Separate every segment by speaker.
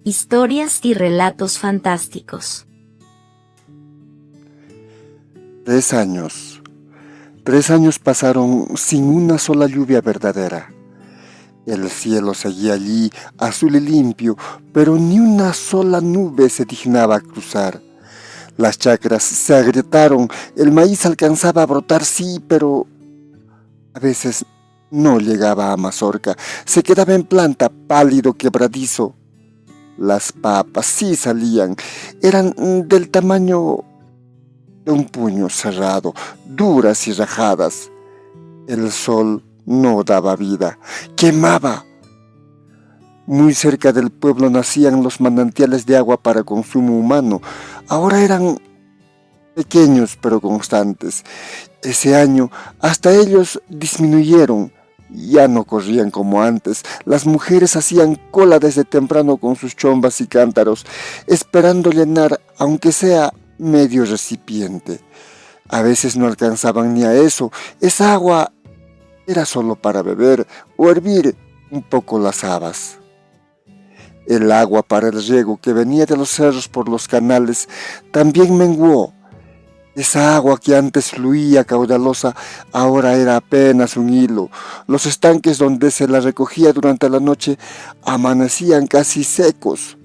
Speaker 1: Historias y relatos fantásticos.
Speaker 2: 3 años. 3 años pasaron sin una sola lluvia verdadera. El cielo seguía allí, azul y limpio, pero ni una sola nube se dignaba a cruzar. Las chacras se agrietaron, el maíz alcanzaba a brotar, sí, pero a veces no llegaba a mazorca, se quedaba en planta, pálido, quebradizo. Las papas sí salían, eran del tamaño de un puño cerrado, duras y rajadas. El sol no daba vida, quemaba. Muy cerca del pueblo nacían los manantiales de agua para consumo humano. Ahora eran pequeños pero constantes. Ese año hasta ellos disminuyeron. Ya no corrían como antes. Las mujeres hacían cola desde temprano con sus chombas y cántaros, esperando llenar, aunque sea medio recipiente. A veces no alcanzaban ni a eso. Esa agua era solo para beber o hervir un poco las habas. El agua para el riego que venía de los cerros por los canales también menguó. Esa agua que antes fluía caudalosa ahora era apenas un hilo. Los estanques donde se la recogía durante la noche amanecían casi secos,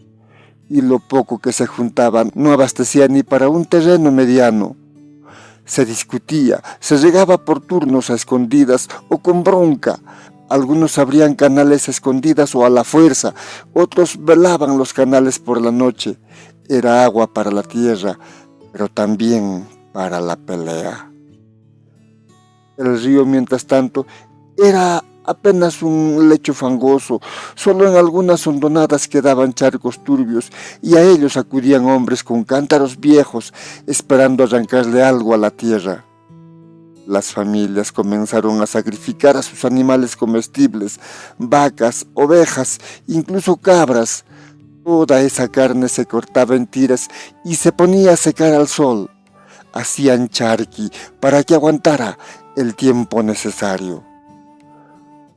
Speaker 2: y lo poco que se juntaba no abastecía ni para un terreno mediano. Se discutía, se regaba por turnos a escondidas o con bronca. Algunos abrían canales a escondidas o a la fuerza, otros velaban los canales por la noche. Era agua para la tierra, pero también para la pelea. El río, mientras tanto, era apenas un lecho fangoso. Solo en algunas hondonadas quedaban charcos turbios, y a ellos acudían hombres con cántaros viejos, esperando arrancarle algo a la tierra. Las familias comenzaron a sacrificar a sus animales comestibles, vacas, ovejas, incluso cabras. Toda esa carne se cortaba en tiras y se ponía a secar al sol. Hacían charqui para que aguantara el tiempo necesario.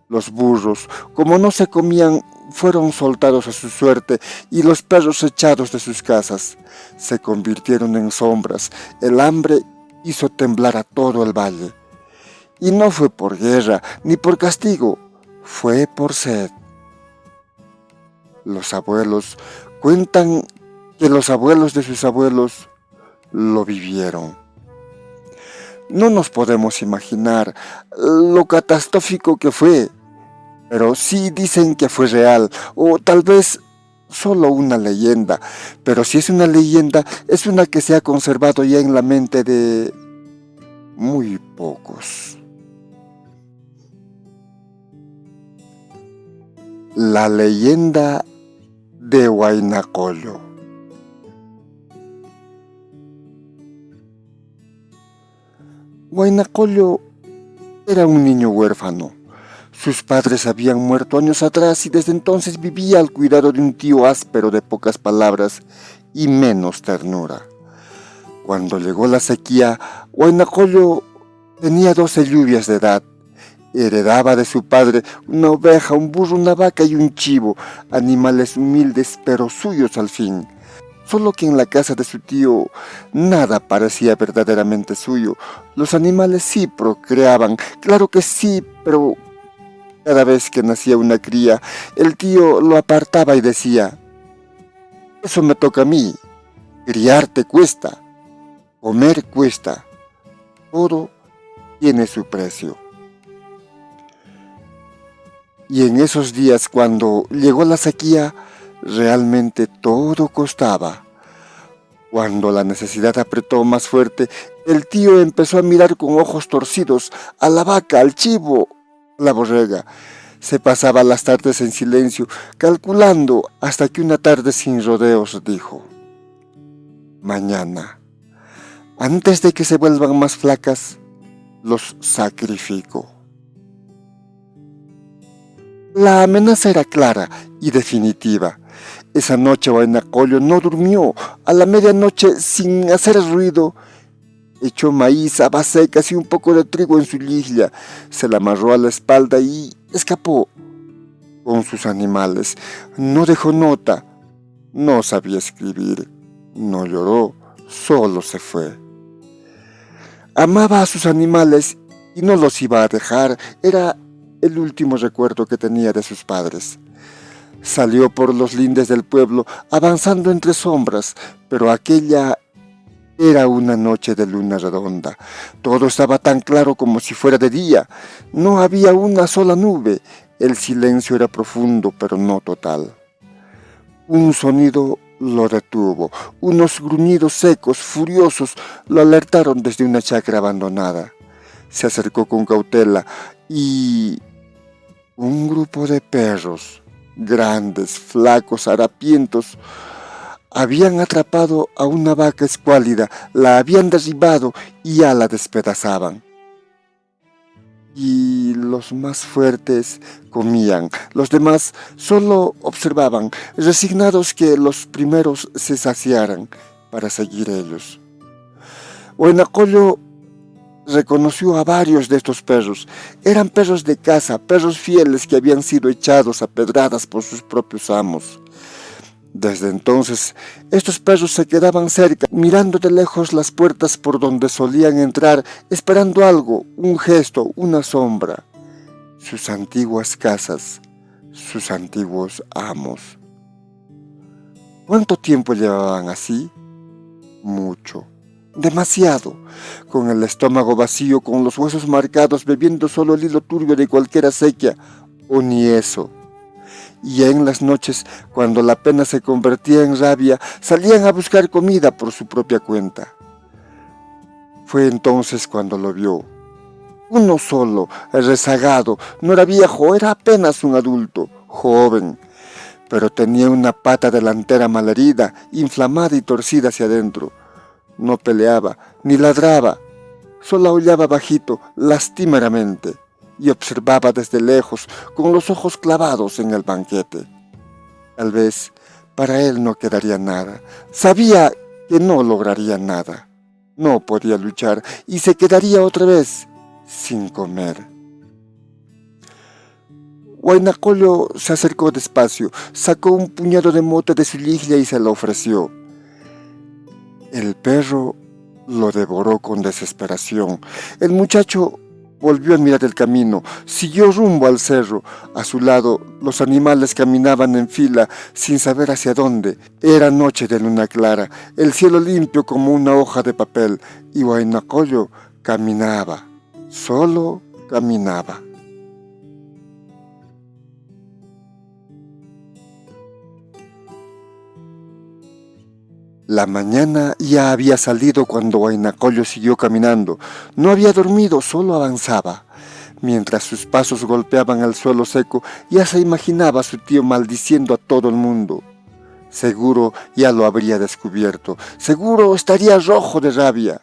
Speaker 2: Los burros, como no se comían, fueron soltados a su suerte, y los perros echados de sus casas se convirtieron en sombras. El hambre hizo temblar a todo el valle. Y no fue por guerra ni por castigo, fue por sed. Los abuelos cuentan que los abuelos de sus abuelos lo vivieron. No nos podemos imaginar lo catastrófico que fue, pero sí dicen que fue real, o tal vez solo una leyenda. Pero si es una leyenda, es una que se ha conservado ya en la mente de muy pocos. La leyenda de Huayna Collo. Huayna Collo era un niño huérfano. Sus padres habían muerto años atrás y desde entonces vivía al cuidado de un tío áspero de pocas palabras y menos ternura. Cuando llegó la sequía, Huayna Collo tenía 12 lluvias de edad. Heredaba de su padre una oveja, un burro, una vaca y un chivo, animales humildes pero suyos al fin. Solo que en la casa de su tío nada parecía verdaderamente suyo. Los animales sí procreaban, claro que sí, pero cada vez que nacía una cría, el tío lo apartaba y decía: «Eso me toca a mí, criarte cuesta, comer cuesta, todo tiene su precio». Y en esos días, cuando llegó la sequía, realmente todo costaba. Cuando la necesidad apretó más fuerte, el tío empezó a mirar con ojos torcidos a la vaca, al chivo, a la borrega. Se pasaba las tardes en silencio, calculando, hasta que una tarde sin rodeos dijo: «Mañana, antes de que se vuelvan más flacas, los sacrifico». La amenaza era clara y definitiva. Esa noche Huayna Collo no durmió. A la medianoche, sin hacer ruido, echó maíz, habas secas y un poco de trigo en su lija, se la amarró a la espalda y escapó con sus animales. No dejó nota, No sabía escribir, no lloró, solo se fue. Amaba a sus animales y no los iba a dejar, era el último recuerdo que tenía de sus padres. Salió por los lindes del pueblo, avanzando entre sombras, pero aquella era una noche de luna redonda. Todo estaba tan claro como si fuera de día. No había una sola nube. El silencio era profundo, pero no total. Un sonido lo detuvo. Unos gruñidos secos, furiosos, lo alertaron desde una chacra abandonada. Se acercó con cautela y un grupo de perros, grandes, flacos, harapientos, habían atrapado a una vaca escuálida, la habían derribado y ya la despedazaban. Y los más fuertes comían, los demás solo observaban, resignados que los primeros se saciaran para seguir ellos. Huaynacollo reconoció a varios de estos perros. Eran perros de caza, perros fieles que habían sido echados a pedradas por sus propios amos. Desde entonces, estos perros se quedaban cerca, mirando de lejos las puertas por donde solían entrar, esperando algo, un gesto, una sombra. Sus antiguas casas, sus antiguos amos. ¿Cuánto tiempo llevaban así? Mucho, demasiado, con el estómago vacío, con los huesos marcados, bebiendo solo el hilo turbio de cualquier acequia, o ni eso. Y en las noches, cuando la pena se convertía en rabia, salían a buscar comida por su propia cuenta. Fue entonces cuando lo vio. Uno solo, rezagado, no era viejo, era apenas un adulto, joven, pero tenía una pata delantera malherida, inflamada y torcida hacia adentro. No peleaba, ni ladraba, solo aullaba bajito, lastimeramente, y observaba desde lejos, con los ojos clavados en el banquete. Tal vez para él no quedaría nada. Sabía que no lograría nada. No podía luchar y se quedaría otra vez sin comer. Huaynacollo se acercó despacio, sacó un puñado de mote de su liglia y se lo ofreció. El perro lo devoró con desesperación. El muchacho volvió a mirar el camino, siguió rumbo al cerro. A su lado, los animales caminaban en fila, sin saber hacia dónde. Era noche de luna clara, el cielo limpio como una hoja de papel, y Huaynacollo caminaba, solo caminaba. La mañana ya había salido cuando Huaynacollo siguió caminando. No había dormido, solo avanzaba. Mientras sus pasos golpeaban el suelo seco, ya se imaginaba a su tío maldiciendo a todo el mundo. Seguro ya lo habría descubierto, seguro estaría rojo de rabia.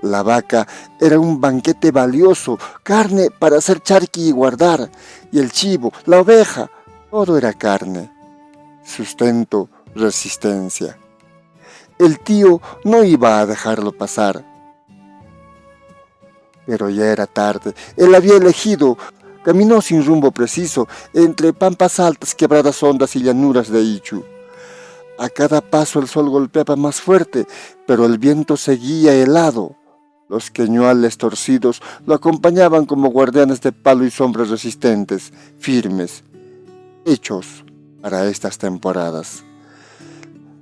Speaker 2: La vaca era un banquete valioso, carne para hacer charqui y guardar, y el chivo, la oveja, todo era carne. Sustento, resistencia. El tío no iba a dejarlo pasar. Pero ya era tarde. Él había elegido. Caminó sin rumbo preciso, entre pampas altas, quebradas hondas y llanuras de Ichu. A cada paso el sol golpeaba más fuerte, pero el viento seguía helado. Los queñuales torcidos lo acompañaban como guardianes de palo y sombras resistentes, firmes, hechos para estas temporadas.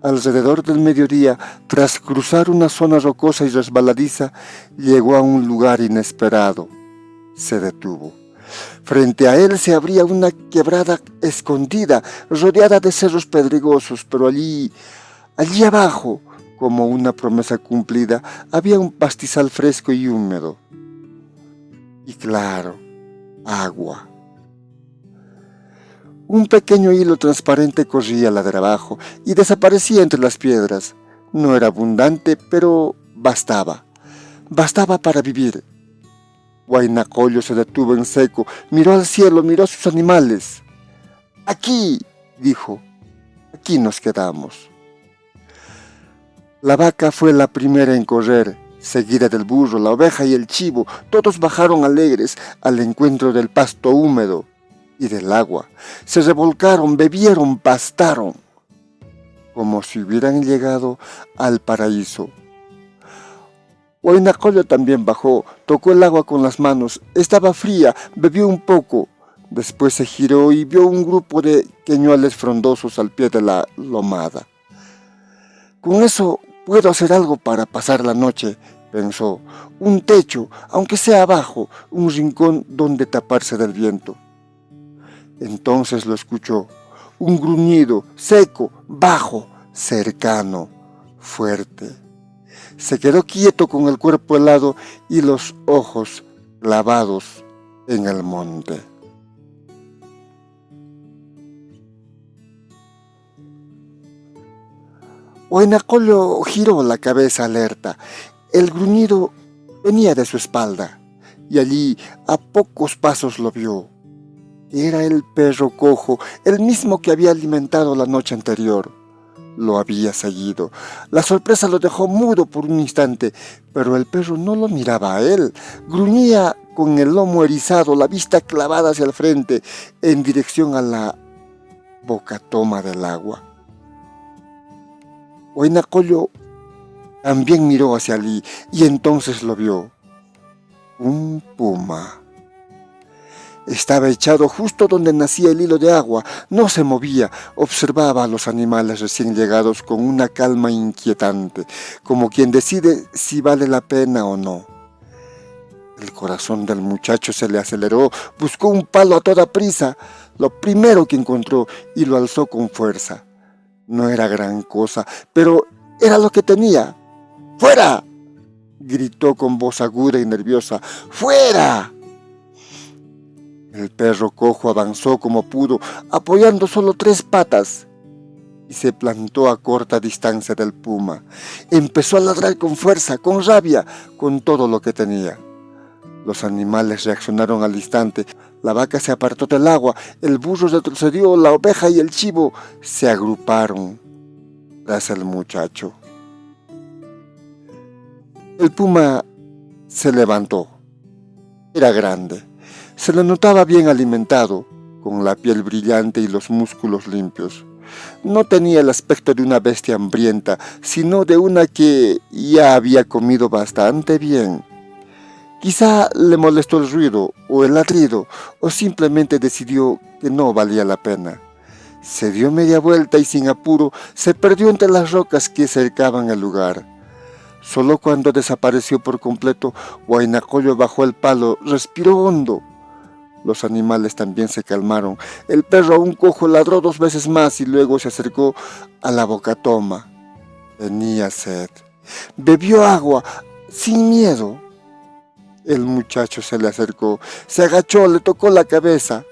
Speaker 2: Alrededor del mediodía, tras cruzar una zona rocosa y resbaladiza, llegó a un lugar inesperado. Se detuvo. Frente a él se abría una quebrada escondida, rodeada de cerros pedregosos, pero allí abajo, como una promesa cumplida, había un pastizal fresco y húmedo. Y claro, agua. Un pequeño hilo transparente corría ladera abajo y desaparecía entre las piedras. No era abundante, pero bastaba. Bastaba para vivir. Huaynacollo se detuvo en seco, miró al cielo, miró a sus animales. «Aquí», dijo, «aquí nos quedamos». La vaca fue la primera en correr, seguida del burro, la oveja y el chivo. Todos bajaron alegres al encuentro del pasto húmedo y del agua. Se revolcaron, bebieron, pastaron. como si hubieran llegado al paraíso. Huaynacollo también bajó, tocó el agua con las manos, estaba fría, bebió un poco. Después se giró y vio un grupo de queñueles frondosos al pie de la lomada. Con eso puedo hacer algo para pasar la noche, pensó. Un techo, aunque sea abajo, un rincón donde taparse del viento. Entonces lo escuchó, un gruñido seco, bajo, cercano, fuerte. Se quedó quieto con el cuerpo helado y los ojos clavados en el monte. Huaynacollo giró la cabeza alerta. El gruñido venía de su espalda y allí a pocos pasos lo vio. Era el perro cojo, el mismo que había alimentado la noche anterior. Lo había seguido. La sorpresa lo dejó mudo por un instante, pero el perro no lo miraba a él. Gruñía con el lomo erizado, la vista clavada hacia el frente, en dirección a la bocatoma del agua. Huaynacollo también miró hacia allí y entonces lo vio. Un puma. Estaba echado justo donde nacía el hilo de agua, no se movía, observaba a los animales recién llegados con una calma inquietante, como quien decide si vale la pena o no. El corazón del muchacho se le aceleró, buscó un palo a toda prisa, lo primero que encontró, y lo alzó con fuerza. No era gran cosa, pero era lo que tenía. ¡Fuera!, gritó con voz aguda y nerviosa. ¡Fuera! El perro cojo avanzó como pudo, apoyando solo 3 patas, y se plantó a corta distancia del puma. Empezó a ladrar con fuerza, con rabia, con todo lo que tenía. Los animales reaccionaron al instante. La vaca se apartó del agua, el burro retrocedió, la oveja y el chivo se agruparon tras el muchacho. El puma se levantó. Era grande. Se le notaba bien alimentado, con la piel brillante y los músculos limpios. No tenía el aspecto de una bestia hambrienta, sino de una que ya había comido bastante bien. Quizá le molestó el ruido o el ladrido, o simplemente decidió que no valía la pena. Se dio media vuelta y sin apuro se perdió entre las rocas que cercaban el lugar. Solo cuando desapareció por completo, Huaynacollo bajó el palo, respiró hondo. Los animales también se calmaron. El perro aún cojo ladró 2 veces más y luego se acercó a la bocatoma. Tenía sed. Bebió agua, sin miedo. El muchacho se le acercó, se agachó, le tocó la cabeza.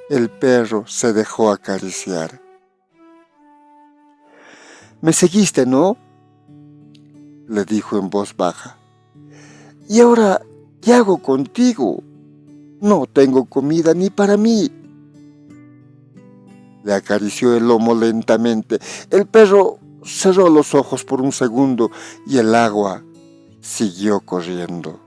Speaker 2: El perro se dejó acariciar. «Me seguiste, ¿no?», le dijo en voz baja. «¿Y ahora qué hago contigo? No tengo comida ni para mí». Le acarició el lomo lentamente. El perro cerró los ojos por un segundo y el agua siguió corriendo.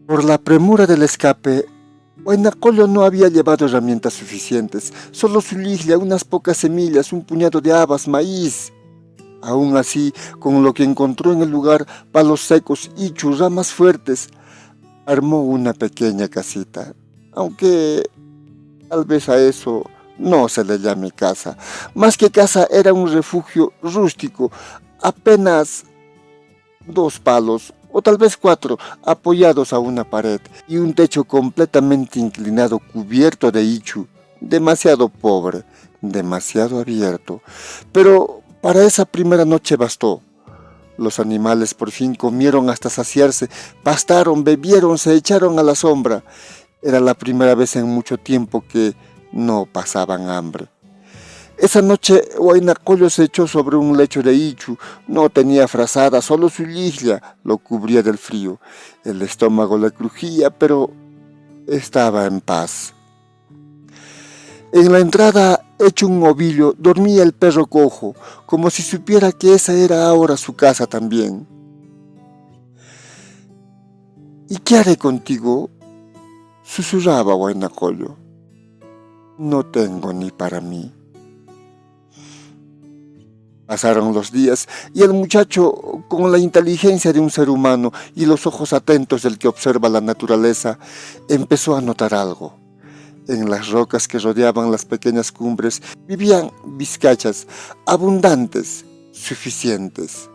Speaker 2: Por la premura del escape, Huaynacollo no había llevado herramientas suficientes, solo su liglia, unas pocas semillas, un puñado de habas, maíz. Aún así, con lo que encontró en el lugar, palos secos y ramas fuertes, armó una pequeña casita, aunque tal vez a eso no se le llame casa. Más que casa, era un refugio rústico, apenas 2 palos, o tal vez 4, apoyados a una pared, y un techo completamente inclinado cubierto de ichu, demasiado pobre, demasiado abierto. Pero para esa primera noche bastó. Los animales por fin comieron hasta saciarse, pastaron, bebieron, se echaron a la sombra. Era la primera vez en mucho tiempo que no pasaban hambre. Esa noche Huaynacollo se echó sobre un lecho de ichu. No tenía frazada, solo su liglia lo cubría del frío. El estómago le crujía, pero estaba en paz. En la entrada, hecho un ovillo, dormía el perro cojo, como si supiera que esa era ahora su casa también. ¿Y qué haré contigo?, susurraba Huaynacollo. No tengo ni para mí. Pasaron los días y el muchacho, con la inteligencia de un ser humano y los ojos atentos del que observa la naturaleza, empezó a notar algo. En las rocas que rodeaban las pequeñas cumbres vivían vizcachas abundantes, suficientes.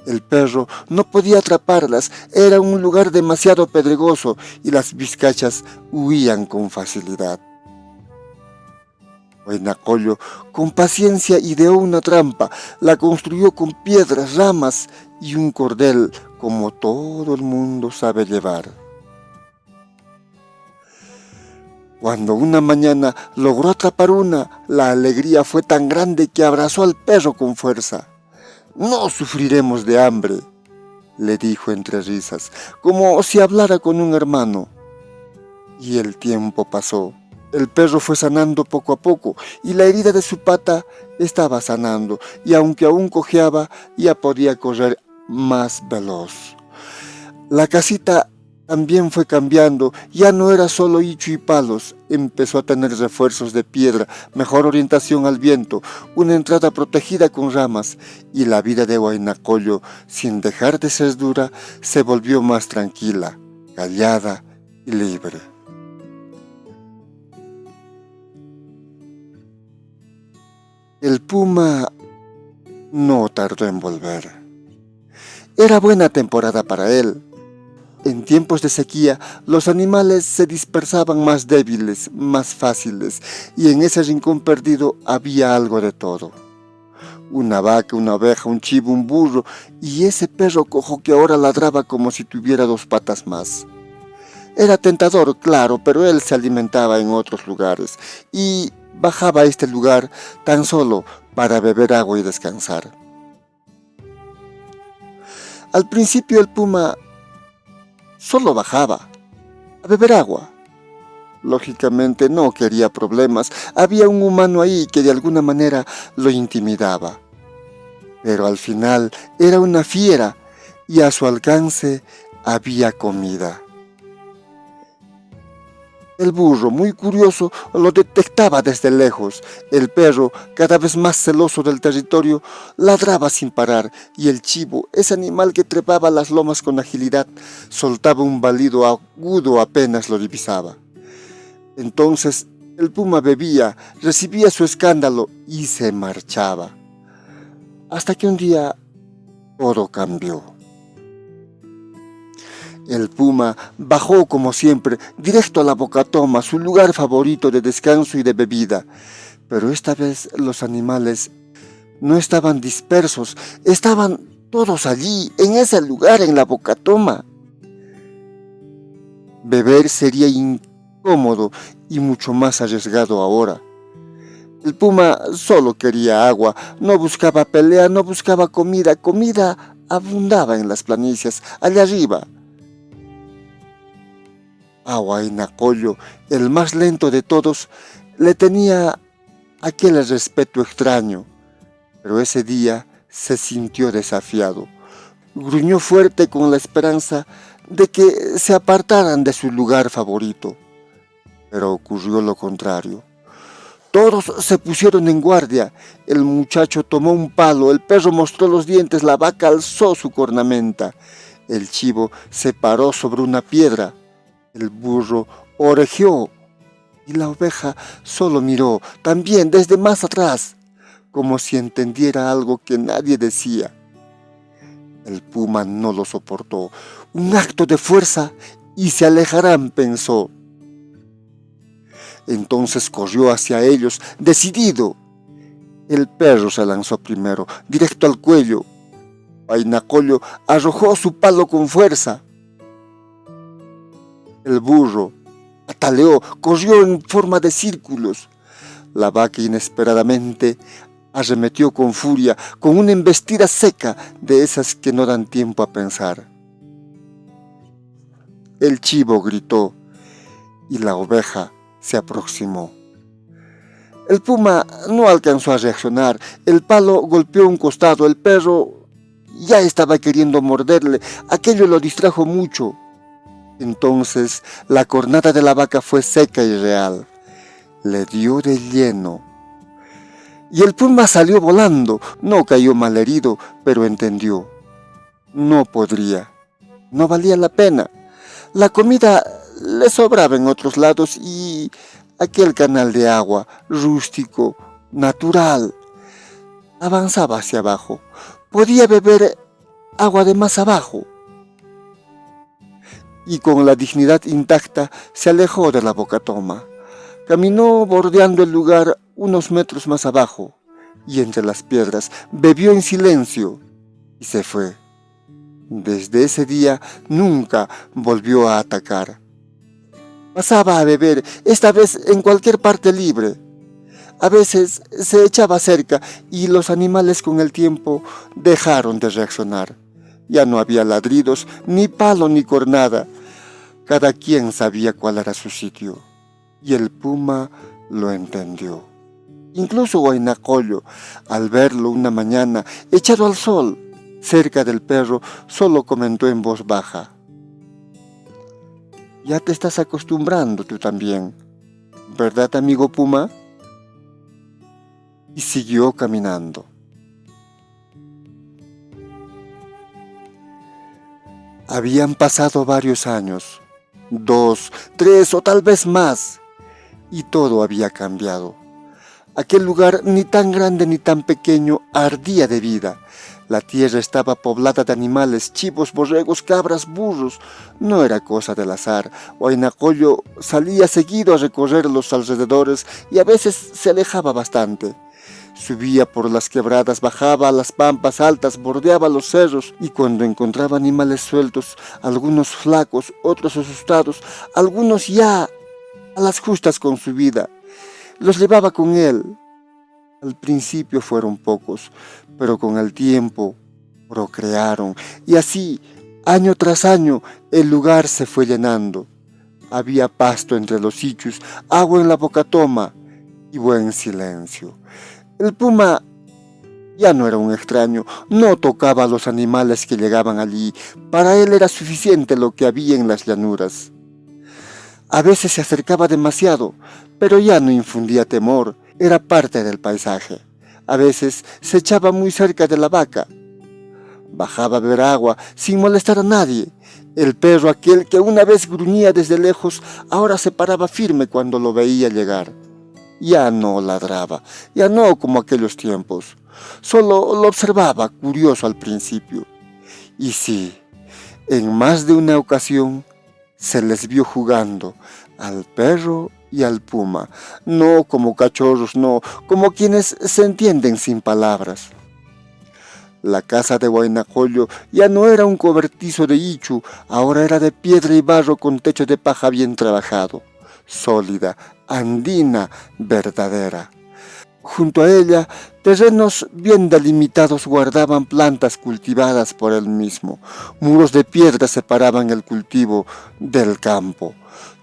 Speaker 2: El perro no podía atraparlas, era un lugar demasiado pedregoso y las vizcachas huían con facilidad. Huaynacollo, con paciencia, ideó una trampa, la construyó con piedras, ramas y un cordel, como todo el mundo sabe llevar. Cuando una mañana logró atrapar una, la alegría fue tan grande que abrazó al perro con fuerza. «No sufriremos de hambre», le dijo entre risas, como si hablara con un hermano. Y el tiempo pasó. El perro fue sanando poco a poco y la herida de su pata estaba sanando, y aunque aún cojeaba, ya podía correr más veloz. La casita también fue cambiando, ya no era solo hicho y palos, empezó a tener refuerzos de piedra, mejor orientación al viento, una entrada protegida con ramas, y la vida de Huaynacollo, sin dejar de ser dura, se volvió más tranquila, callada y libre. El puma no tardó en volver. Era buena temporada para él. En tiempos de sequía, los animales se dispersaban más débiles, más fáciles, y en ese rincón perdido había algo de todo. Una vaca, una oveja, un chivo, un burro, y ese perro cojo que ahora ladraba como si tuviera 2 patas más. Era tentador, claro, pero él se alimentaba en otros lugares, y bajaba a este lugar tan solo para beber agua y descansar. Al principio el puma solo bajaba a beber agua. Lógicamente no quería problemas, había un humano ahí que de alguna manera lo intimidaba. Pero al final era una fiera y a su alcance había comida. El burro, muy curioso, lo detectaba desde lejos. El perro, cada vez más celoso del territorio, ladraba sin parar, y el chivo, ese animal que trepaba las lomas con agilidad, soltaba un balido agudo apenas lo divisaba. Entonces el puma bebía, recibía su escándalo y se marchaba. Hasta que un día todo cambió. El puma bajó como siempre, directo a la Bocatoma, su lugar favorito de descanso y de bebida. Pero esta vez los animales no estaban dispersos, estaban todos allí, en ese lugar, en la Bocatoma. Beber sería incómodo y mucho más arriesgado ahora. El puma solo quería agua, no buscaba pelea, no buscaba comida, comida abundaba en las planicies, allá arriba. A Huaynacollo, el más lento de todos, le tenía aquel respeto extraño, pero ese día se sintió desafiado. Gruñó fuerte con la esperanza de que se apartaran de su lugar favorito, pero ocurrió lo contrario. Todos se pusieron en guardia. El muchacho tomó un palo, el perro mostró los dientes, la vaca alzó su cornamenta, el chivo se paró sobre una piedra. El burro orejeó y la oveja solo miró, también desde más atrás, como si entendiera algo que nadie decía. El puma no lo soportó. Un acto de fuerza y se alejarán, pensó. Entonces corrió hacia ellos, decidido. El perro se lanzó primero, directo al cuello. Huaynacollo arrojó su palo con fuerza. El burro pataleó, corrió en forma de círculos. La vaca inesperadamente arremetió con furia, con una embestida seca de esas que no dan tiempo a pensar. El chivo gritó y la oveja se aproximó. El puma no alcanzó a reaccionar, el palo golpeó un costado, el perro ya estaba queriendo morderle. Aquello lo distrajo mucho. Entonces la cornada de la vaca fue seca y real. Le dio de lleno. Y el puma salió volando. No cayó malherido, pero entendió. No podría. No valía la pena. La comida le sobraba en otros lados y aquel canal de agua, rústico, natural, avanzaba hacia abajo. Podía beber agua de más abajo. Y con la dignidad intacta se alejó de la bocatoma. Caminó bordeando el lugar unos metros más abajo y entre las piedras bebió en silencio y se fue. Desde ese día nunca volvió a atacar. Pasaba a beber, esta vez en cualquier parte libre. A veces se echaba cerca y los animales con el tiempo dejaron de reaccionar. Ya no había ladridos, ni palo ni cornada. Cada quien sabía cuál era su sitio. Y el puma lo entendió. Incluso Huaynacollo, al verlo una mañana echado al sol, cerca del perro, solo comentó en voz baja: «Ya te estás acostumbrando tú también, ¿verdad, amigo puma?». Y siguió caminando. Habían pasado varios años, 2, 3 o tal vez más, y todo había cambiado. Aquel lugar, ni tan grande ni tan pequeño, ardía de vida. La tierra estaba poblada de animales, chivos, borregos, cabras, burros. No era cosa del azar. Huaynacollo salía seguido a recorrer los alrededores y a veces se alejaba bastante. Subía por las quebradas, bajaba a las pampas altas, bordeaba los cerros y cuando encontraba animales sueltos, algunos flacos, otros asustados, algunos ya a las justas con su vida, los llevaba con él. Al principio fueron pocos, pero con el tiempo procrearon y así, año tras año, el lugar se fue llenando. Había pasto entre los ichus, agua en la bocatoma y buen silencio. El puma ya no era un extraño, no tocaba a los animales que llegaban allí. Para él era suficiente lo que había en las llanuras. A veces se acercaba demasiado, pero ya no infundía temor, era parte del paisaje. A veces se echaba muy cerca de la vaca. Bajaba a beber agua sin molestar a nadie. El perro, aquel que una vez gruñía desde lejos, ahora se paraba firme cuando lo veía llegar. Ya no ladraba, ya no como aquellos tiempos. Solo lo observaba, curioso al principio. Y sí, en más de una ocasión se les vio jugando al perro y al puma, no como cachorros, no, como quienes se entienden sin palabras. La casa de Huaynacollo ya no era un cobertizo de ichu, ahora era de piedra y barro con techo de paja bien trabajado, sólida, andina, verdadera. Junto a ella, terrenos bien delimitados guardaban plantas cultivadas por él mismo. Muros de piedra separaban el cultivo del campo.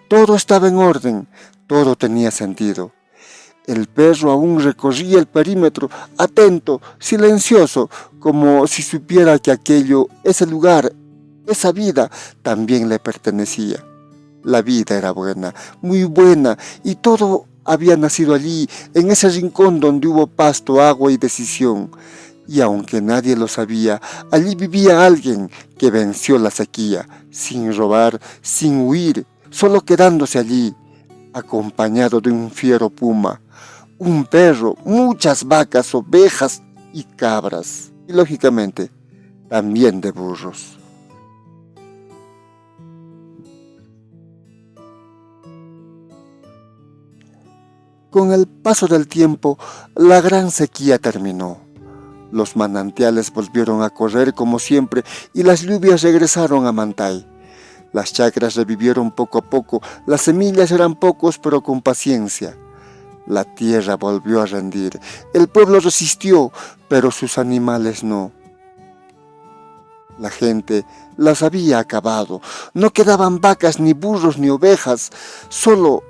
Speaker 2: Todo estaba en orden, todo tenía sentido. El perro aún recorría el perímetro, atento, silencioso, como si supiera que aquello, ese lugar, esa vida, también le pertenecía. La vida era buena, muy buena, y todo había nacido allí, en ese rincón donde hubo pasto, agua y decisión. Y aunque nadie lo sabía, allí vivía alguien que venció la sequía, sin robar, sin huir, solo quedándose allí, acompañado de un fiero puma, un perro, muchas vacas, ovejas y cabras, y lógicamente también de burros. Con el paso del tiempo, la gran sequía terminó. Los manantiales volvieron a correr como siempre y las lluvias regresaron a Mantay. Las chacras revivieron poco a poco, las semillas eran pocos pero con paciencia. La tierra volvió a rendir, el pueblo resistió, pero sus animales no. La gente las había acabado, no quedaban vacas, ni burros, ni ovejas, solo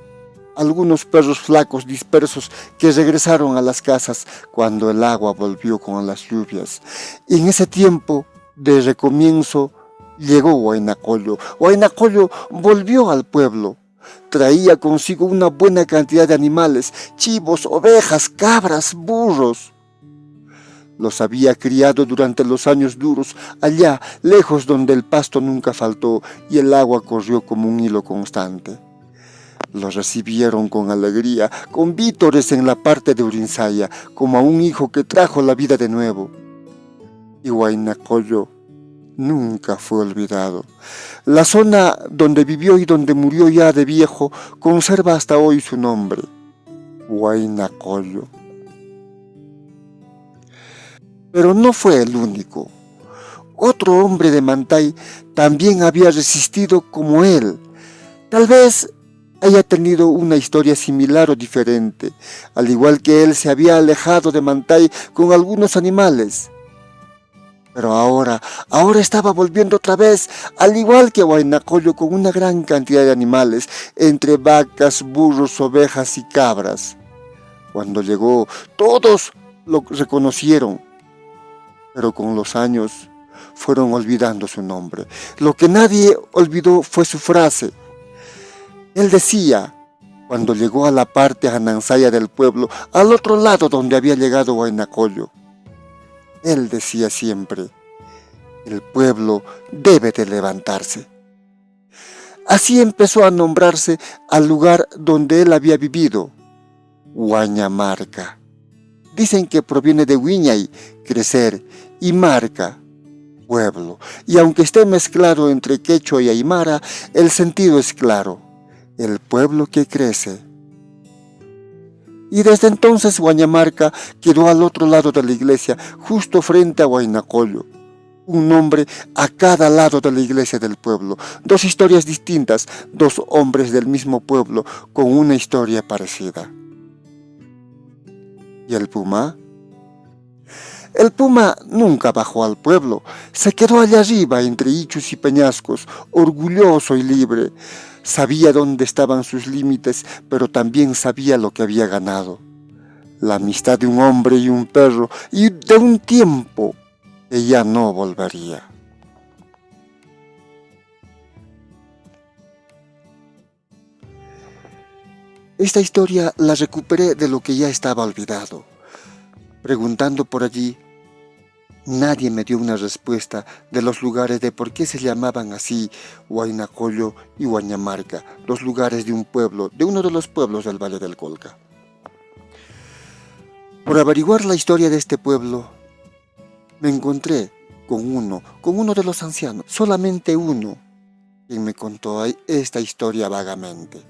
Speaker 2: algunos perros flacos dispersos que regresaron a las casas cuando el agua volvió con las lluvias. Y en ese tiempo de recomienzo llegó Huaynacollo. Huaynacollo volvió al pueblo. Traía consigo una buena cantidad de animales, chivos, ovejas, cabras, burros. Los había criado durante los años duros, allá, lejos donde el pasto nunca faltó y el agua corrió como un hilo constante. Los recibieron con alegría, con vítores en la parte de Urinsaya, como a un hijo que trajo la vida de nuevo. Y Huaynacollo nunca fue olvidado. La zona donde vivió y donde murió ya de viejo conserva hasta hoy su nombre, Huaynacollo. Pero no fue el único. Otro hombre de Mantay también había resistido como él. Tal vez haya tenido una historia similar o diferente. Al igual que él, se había alejado de Mantay con algunos animales. Pero ahora estaba volviendo otra vez, al igual que Huaynacollo, con una gran cantidad de animales, entre vacas, burros, ovejas y cabras. Cuando llegó, todos lo reconocieron, pero con los años fueron olvidando su nombre. Lo que nadie olvidó fue su frase. Él decía, cuando llegó a la parte anansaya del pueblo, al otro lado donde había llegado Huaynacollo, él decía siempre, el pueblo debe de levantarse. Así empezó a nombrarse al lugar donde él había vivido, Huañamarca. Dicen que proviene de Huiñay, crecer, y marca, pueblo. Y aunque esté mezclado entre quechua y aymara, el sentido es claro, el pueblo que crece. Y desde entonces Huañamarca quedó al otro lado de la iglesia, justo frente a Huaynacollo. Un nombre a cada lado de la iglesia del pueblo. Dos historias distintas, dos hombres del mismo pueblo con una historia parecida. ¿Y el puma? El puma nunca bajó al pueblo, se quedó allá arriba entre ichus y peñascos, orgulloso y libre. Sabía dónde estaban sus límites, pero también sabía lo que había ganado. La amistad de un hombre y un perro, y de un tiempo que ya no volvería. Esta historia la recuperé de lo que ya estaba olvidado. Preguntando por allí, nadie me dio una respuesta de los lugares de por qué se llamaban así Huaynacollo y Huañamarca, los lugares de un pueblo, de uno de los pueblos del Valle del Colca. Por averiguar la historia de este pueblo, me encontré con uno de los ancianos, solamente uno, quien me contó esta historia vagamente,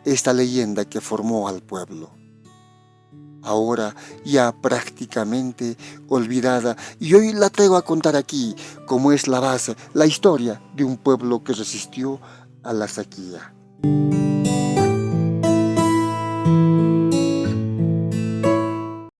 Speaker 2: esta leyenda que formó al pueblo. Ahora ya prácticamente olvidada, y hoy la traigo a contar aquí, como es la base, la historia de un pueblo que resistió a la sequía.